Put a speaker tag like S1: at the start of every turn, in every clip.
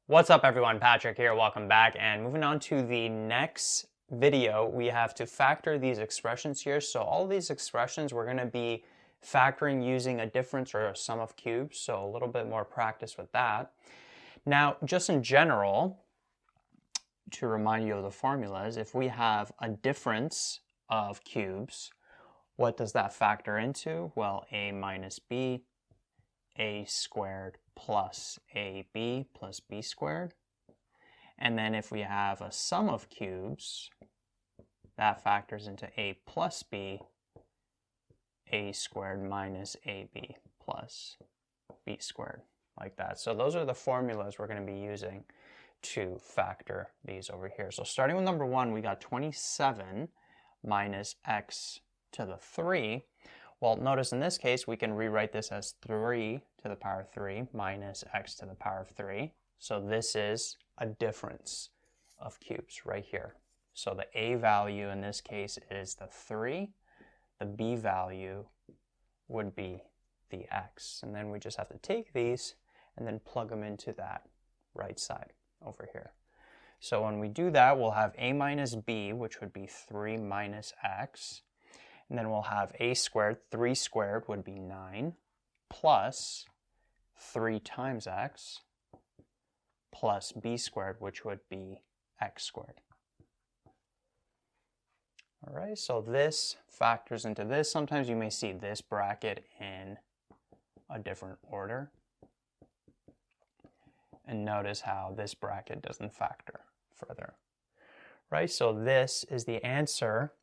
S1: What's up everyone, Patrick here, welcome back, and moving on to the next video, we have to factor these expressions here. So all of these expressions we're going to be factoring using a difference or a sum of cubes, so a little bit more practice with that. Now, just in general, to remind you of the formulas, if we have a difference of cubes, what does that factor into? Well, a minus b, a squared plus ab plus b squared. And then if we have a sum of cubes, that factors into a plus b, a squared minus ab plus b squared, like that. So those are the formulas we're going to be using to factor these over here. So starting with number one, we got 27 minus x to the 3. Well, notice in this case, we can rewrite this as 3 to the power 3 minus x to the power of 3. So this is a difference of cubes right here. So the a value in this case is the 3. The b value would be the x. And then we just have to take these and then plug them into that right side over here. So when we do that, we'll have a minus b, which would be 3 minus x. And then we'll have a squared, 3 squared would be 9, plus 3 times x, plus b squared, which would be x squared. All right, so this factors into this. Sometimes you may see this bracket in a different order. And notice how this bracket doesn't factor further. Right, so this is the answer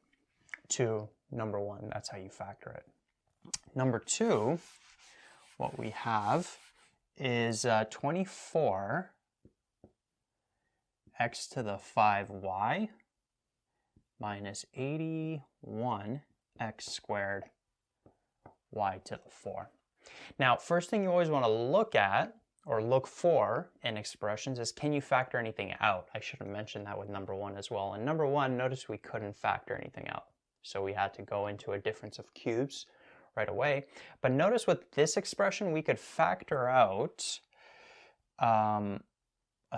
S1: to number one. That's how you factor it. Number two, what we have is 24 x to the 5y minus 81 x squared y to the 4. Now, first thing you always want to look at or look for in expressions is, can you factor anything out? I should have mentioned that with number one as well. And number one, notice we couldn't factor anything out. So we had to go into a difference of cubes right away. But notice with this expression, we could factor out a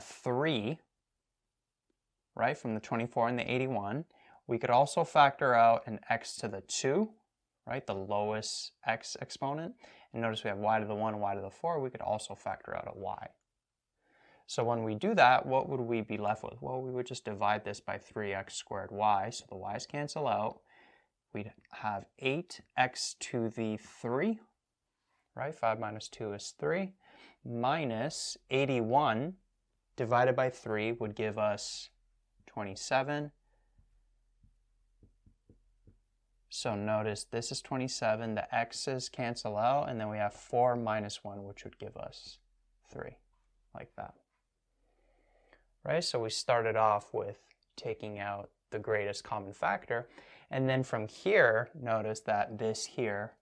S1: 3, right, from the 24 and the 81. We could also factor out an x to the 2, right, the lowest x exponent. And notice we have y to the 1, y to the 4. We could also factor out a y. So when we do that, what would we be left with? Well, we would just divide this by 3x squared y, so the y's cancel out. We'd have 8x to the 3, right? 5 minus 2 is 3, minus 81 divided by 3 would give us 27. So notice this is 27, the x's cancel out, and then we have 4 minus 1, which would give us 3, like that. Right, so we started off with taking out the greatest common factor, and then from here, notice that this here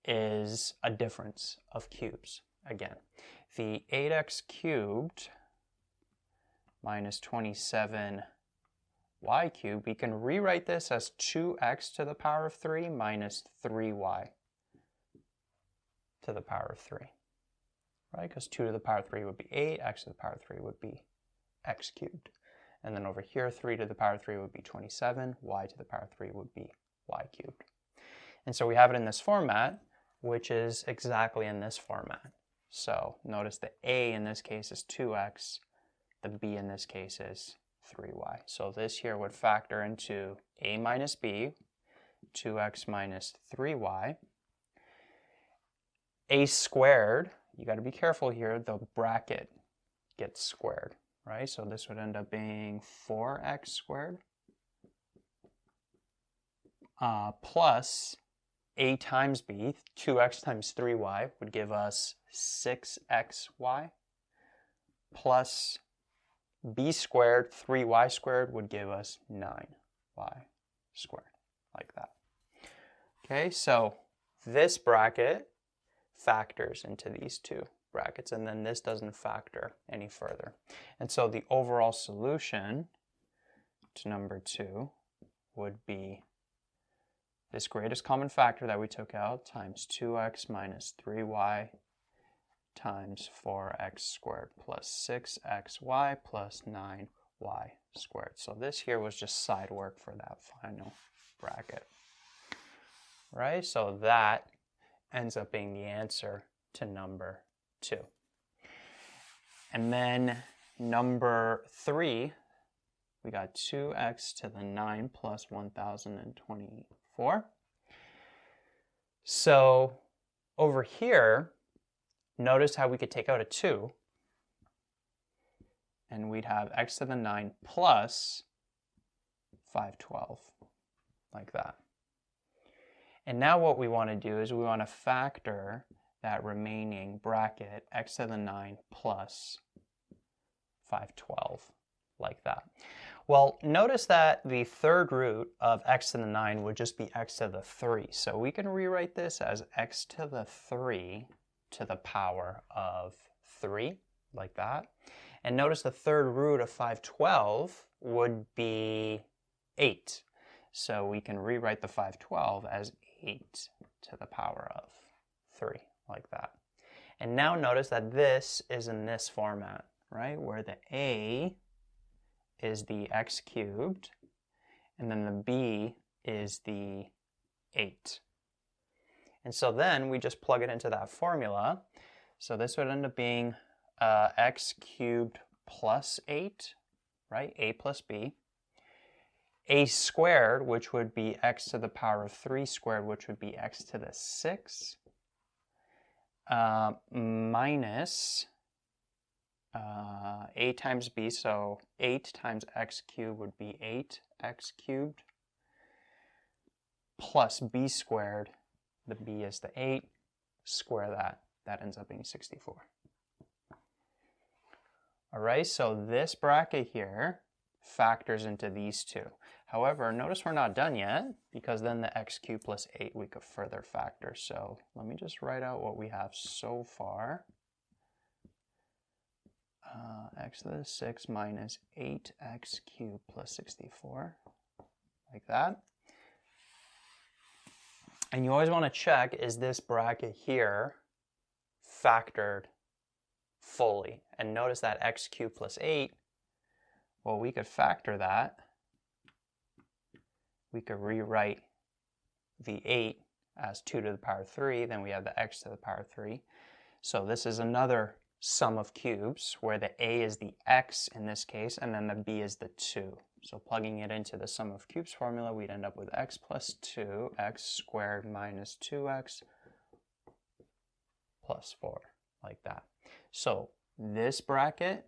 S1: is a difference of cubes. Again, the 8x cubed minus 27y cubed, we can rewrite this as 2x to the power of 3 minus 3y to the power of 3, right? Because 2 to the power of 3 would be 8, x to the power of 3 would be x cubed. And then over here, 3 to the power of 3 would be 27, y to the power of 3 would be y cubed. And so we have it in this format, which is exactly in this format. So notice the a in this case is 2x, the b in this case is 3y. So this here would factor into a minus b, 2x minus 3y. A squared, you got to be careful here, the bracket gets squared. Right, so this would end up being 4x squared plus a times b, 2x times 3y would give us 6xy, plus b squared, 3y squared would give us 9y squared, like that. Okay, so this bracket factors into these two brackets, and then this doesn't factor any further. And so the overall solution to number 2 would be this greatest common factor that we took out times 2x minus 3y times 4x squared plus 6xy plus 9y squared. So this here was just side work for that final bracket, right? So that ends up being the answer to number 2. And then number 3, we got 2x to the 9 plus 1024. So over here, notice how we could take out a 2, and we'd have x to the 9 plus 512, like that. And now what we want to do is we want to factor that remaining bracket, x to the 9 plus 512, like that. Well, notice that the third root of x to the 9 would just be x to the 3. So we can rewrite this as x to the 3 to the power of 3, like that. And notice the third root of 512 would be 8. So we can rewrite the 512 as 8 to the power of 3, like that. And now notice that this is in this format, right? Where the a is the x cubed, and then the b is the 8. And so then we just plug it into that formula. So this would end up being x cubed plus 8, right? A plus b. A squared, which would be x to the power of 3 squared, which would be x to the 6, minus a times b, so 8 times x cubed would be 8x cubed, plus b squared, the b is the 8, square that ends up being 64. All right, so this bracket here factors into these two. However, notice we're not done yet, because then the x cubed plus 8 we could further factor. So let me just write out what we have so far. X to the 6 minus 8x cubed plus 64, like that. And you always want to check, is this bracket here factored fully? And notice that x cubed plus 8, well, we could factor that. We could rewrite the 8 as 2 to the power 3, then we have the x to the power 3. So this is another sum of cubes, where the a is the x in this case, and then the b is the 2. So plugging it into the sum of cubes formula, we'd end up with x plus 2, x squared minus 2x plus 4, like that. So this bracket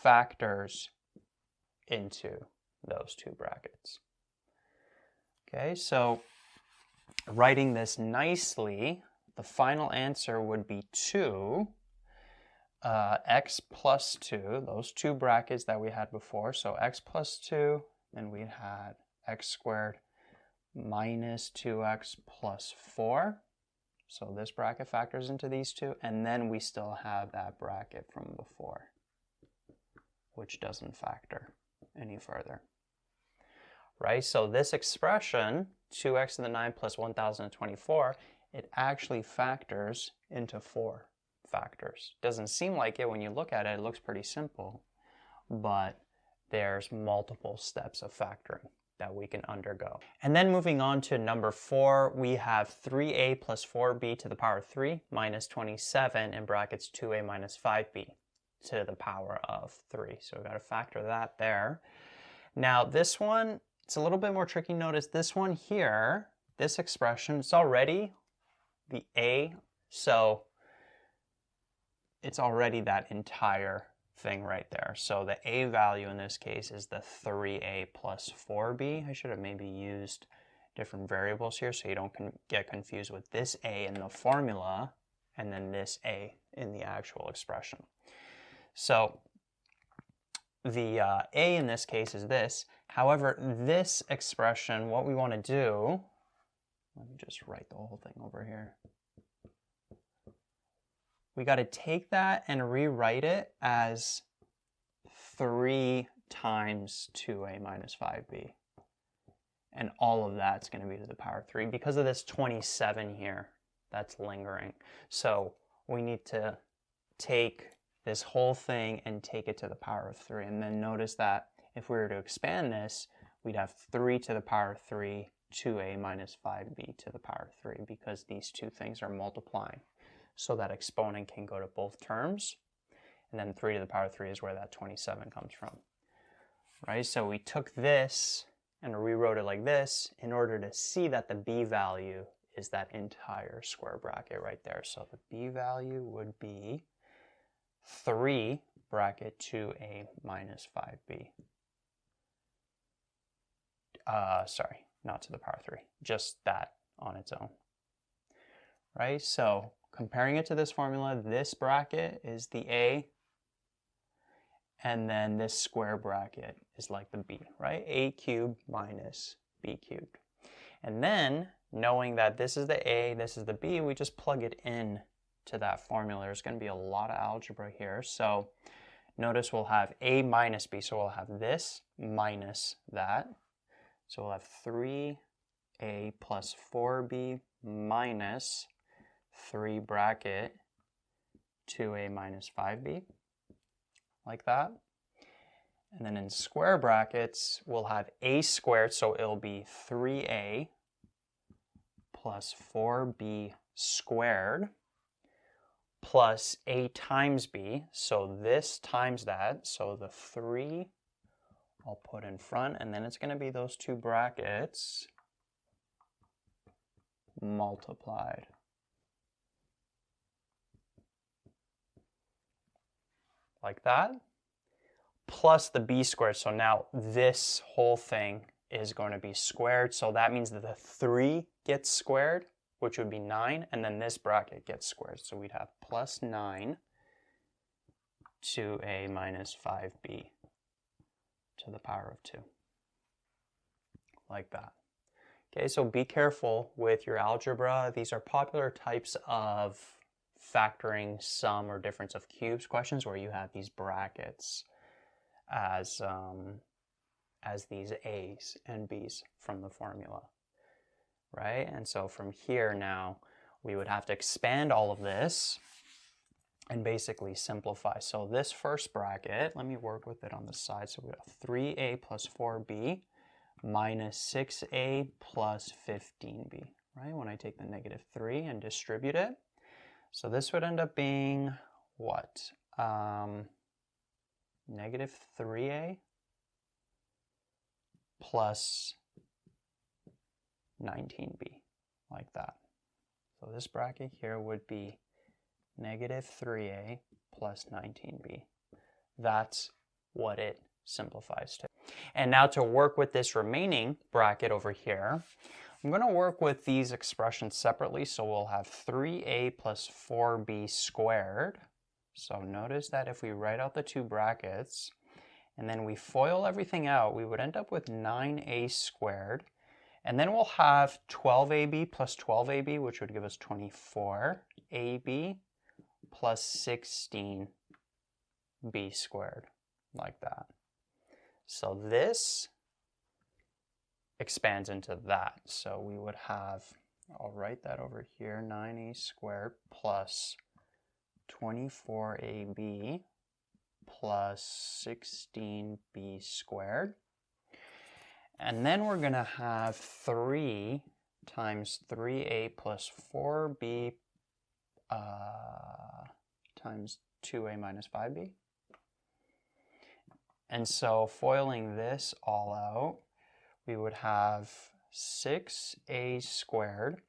S1: factors into those two brackets. Okay, so writing this nicely, the final answer would be 2, x plus 2, those two brackets that we had before. So x plus 2, and we had x squared minus 2x plus 4. So this bracket factors into these two, and then we still have that bracket from before, which doesn't factor any further. Right, so this expression, 2x to the 9 plus 1024, it actually factors into 4 factors. Doesn't seem like it when you look at it, it looks pretty simple, but there's multiple steps of factoring that we can undergo. And then moving on to number 4, we have 3a plus 4b to the power 3 minus 27 in brackets 2a minus 5b to the power of 3. So we've got to factor that there. Now this one, it's a little bit more tricky. Notice this one here, this expression, it's already the a, so it's already that entire thing right there. So the a value in this case is the 3a plus 4b. I should have maybe used different variables here so you don't get confused with this a in the formula and then this a in the actual expression. So the a in this case is this. However, this expression, what we want to do, let me just write the whole thing over here. We got to take that and rewrite it as 3 times 2a minus 5b. And all of that's going to be to the power 3 because of this 27 here that's lingering. So we need to take this whole thing and take it to the power of 3. And then notice that if we were to expand this, we'd have 3 to the power of 3, 2a minus 5b to the power of 3, because these two things are multiplying. So that exponent can go to both terms. And then 3 to the power of 3 is where that 27 comes from. Right? So we took this and rewrote it like this in order to see that the b value is that entire square bracket right there. So the b value would be 3 bracket 2a minus 5b. Sorry, not to the power of 3, just that on its own. Right? So comparing it to this formula, this bracket is the a, and then this square bracket is like the b, right? A cubed minus b cubed. And then, knowing that this is the a, this is the b, we just plug it in to that formula. There's going to be a lot of algebra here. So notice we'll have a minus b. So we'll have this minus that. So we'll have 3a plus 4b minus 3 bracket 2a minus 5b. Like that. And then in square brackets, we'll have a squared, so it'll be 3a plus 4b squared plus a times b, so this times that, so the 3 I'll put in front, and then it's going to be those two brackets multiplied. Like that, plus the b squared. So now this whole thing is going to be squared. So that means that the 3 gets squared, which would be 9, and then this bracket gets squared. So we'd have plus 9 2a minus 5b to the power of 2. Like that. Okay, so be careful with your algebra. These are popular types of factoring sum or difference of cubes questions where you have these brackets as these a's and b's from the formula, right? And so from here now we would have to expand all of this and basically simplify. So this first bracket, let me work with it on the side. So we have 3a plus 4b minus 6a plus 15b, right? When I take the negative 3 and distribute it. So this would end up being what? Negative 3a plus 19b, like that. So this bracket here would be negative 3a plus 19b. That's what it simplifies to. And now to work with this remaining bracket over here, I'm going to work with these expressions separately. So we'll have 3a plus 4b squared. So notice that if we write out the two brackets and then we FOIL everything out, we would end up with 9a squared. And then we'll have 12ab plus 12ab, which would give us 24ab plus 16b squared, like that. So this expands into that. So we would have, I'll write that over here, 9a squared plus 24ab plus 16b squared. And then we're going to have 3 times 3a plus 4b times 2a minus 5b. And so foiling this all out, we would have 6a squared.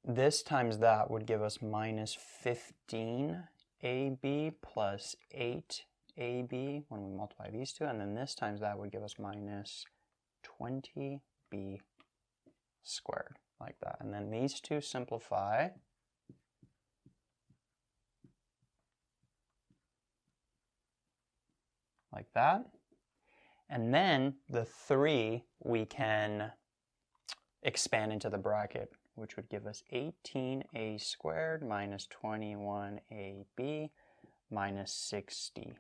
S1: This times that would give us minus 15ab plus 8ab when we multiply these two. And then this times that would give us minus 20b squared, like that. And then these two simplify. Like that. And then the 3 we can expand into the bracket, which would give us 18a squared minus 21ab minus 60b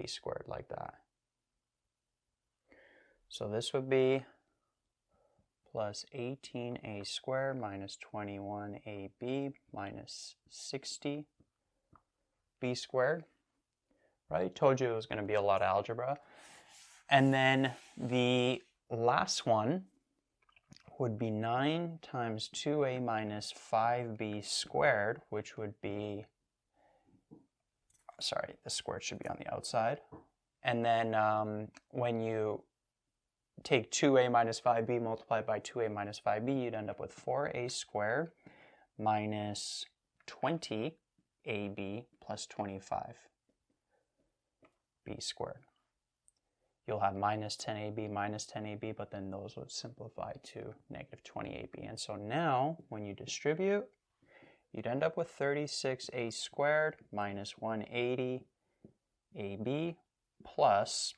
S1: squared, like that. So this would be plus 18a squared minus 21ab minus 60b squared. Right? Told you it was going to be a lot of algebra. And then the last one would be 9 times 2a minus 5b squared, which would be, sorry, the squared should be on the outside. And then when you take 2a minus 5b multiplied by 2a minus 5b, you'd end up with 4a squared minus 20ab plus 25b squared. You'll have minus 10ab, but then those would simplify to negative 20ab. And so now, when you distribute, you'd end up with 36a squared minus 180ab plus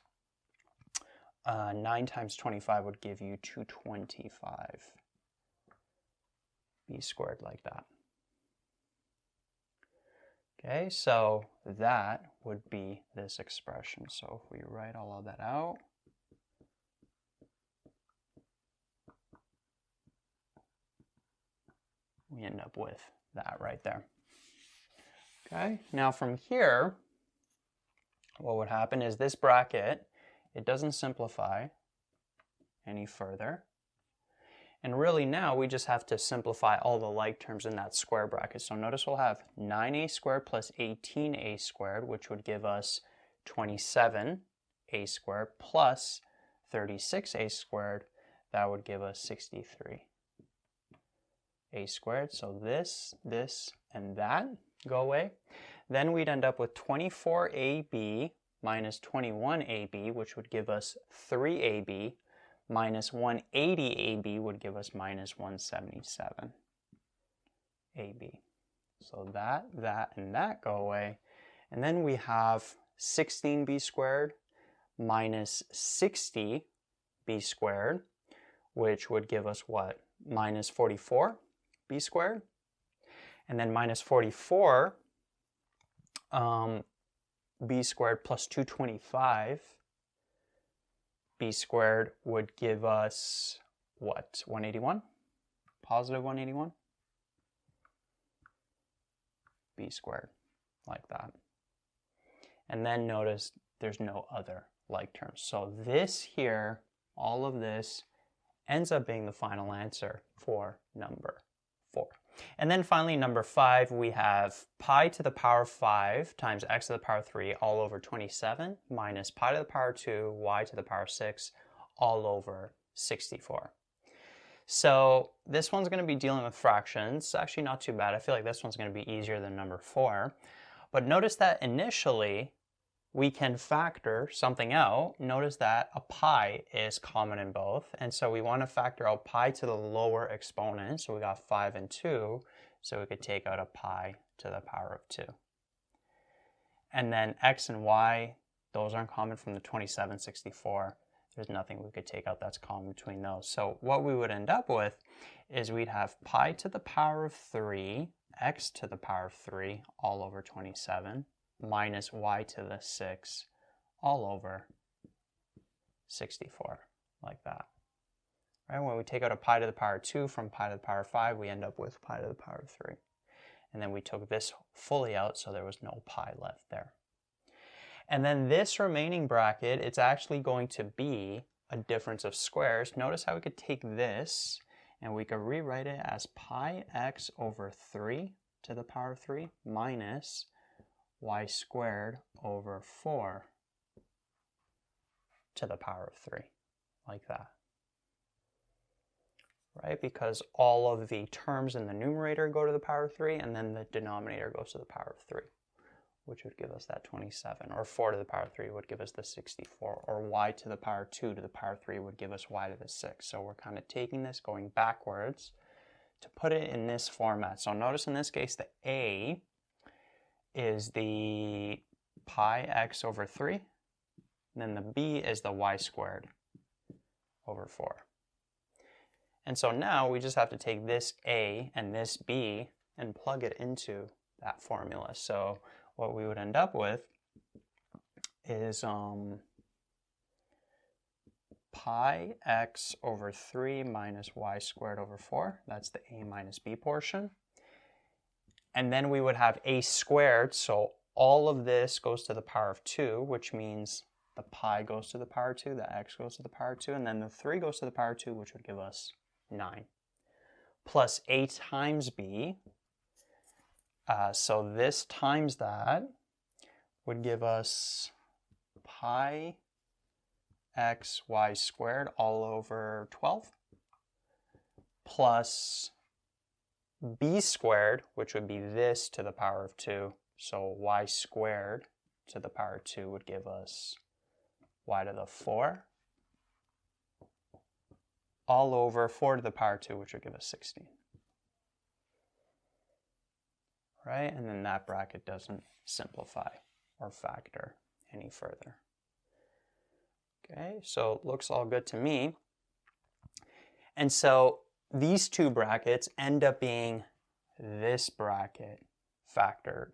S1: 9 times 25 would give you 225b squared, like that. Okay, so that would be this expression. So if we write all of that out, we end up with that right there. Okay, now from here, what would happen is this bracket, it doesn't simplify any further. And really now we just have to simplify all the like terms in that square bracket. So notice we'll have 9a squared plus 18a squared, which would give us 27a squared plus 36a squared. That would give us 63a squared. So this, and that go away. Then we'd end up with 24ab minus 21ab, which would give us 3ab, minus 180ab would give us minus 177ab. So that, and that go away. And then we have 16b squared minus 60b squared, which would give us what? Minus 44b squared. And then minus 44 b squared plus 225 b squared would give us what? 181? Positive 181? B squared, like that. And then notice there's no other like terms. So this here, all of this, ends up being the final answer for number 4. And then finally, number 5, we have pi to the power 5 times x to the power 3 all over 27 minus pi to the power 2 y to the power 6 all over 64. So this one's going to be dealing with fractions. Actually not too bad. I feel like this one's going to be easier than number 4. But notice that initially we can factor something out. Notice that a pi is common in both. And so we want to factor out pi to the lower exponent. So we got 5 and 2. So we could take out a pi to the power of 2. And then x and y, those aren't common from the 27, 64. There's nothing we could take out that's common between those. So what we would end up with is we'd have pi to the power of 3, x to the power of 3 all over 27. Minus y to the 6 all over 64, like that. Right? When we take out a pi to the power 2 from pi to the power 5, we end up with pi to the power 3. And then we took this fully out, so there was no pi left there. And then this remaining bracket, it's actually going to be a difference of squares. Notice how we could take this and we could rewrite it as pi x over 3 to the power 3 minus y squared over 4 to the power of 3, like that. Right? Because all of the terms in the numerator go to the power of 3, and then the denominator goes to the power of 3, which would give us that 27, or 4 to the power of 3 would give us the 64, or y to the power 2 to the power of 3 would give us y to the 6. So we're kind of taking this, going backwards to put it in this format. So notice in this case the a is the pi x over 3, and then the b is the y squared over 4. And so now we just have to take this a and this b and plug it into that formula. So what we would end up with is pi x over 3 minus y squared over 4. That's the a minus b portion. And then we would have a squared, so all of this goes to the power of 2, which means the pi goes to the power 2, the x goes to the power 2, and then the 3 goes to the power 2, which would give us 9. Plus a times b, so this times that would give us pi x y squared all over 12, plus b squared, which would be this to the power of 2, so y squared to the power 2 would give us y to the 4, all over 4 to the power 2, which would give us 16. Right, and then that bracket doesn't simplify or factor any further. Okay, so it looks all good to me. And so these two brackets end up being this bracket factored.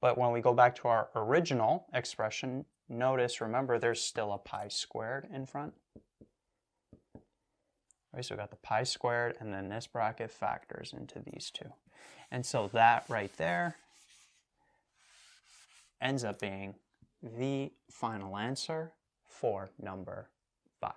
S1: But when we go back to our original expression, notice, remember, there's still a pi squared in front. Right, so we got the pi squared, and then this bracket factors into these two. And so that right there ends up being the final answer for number 5.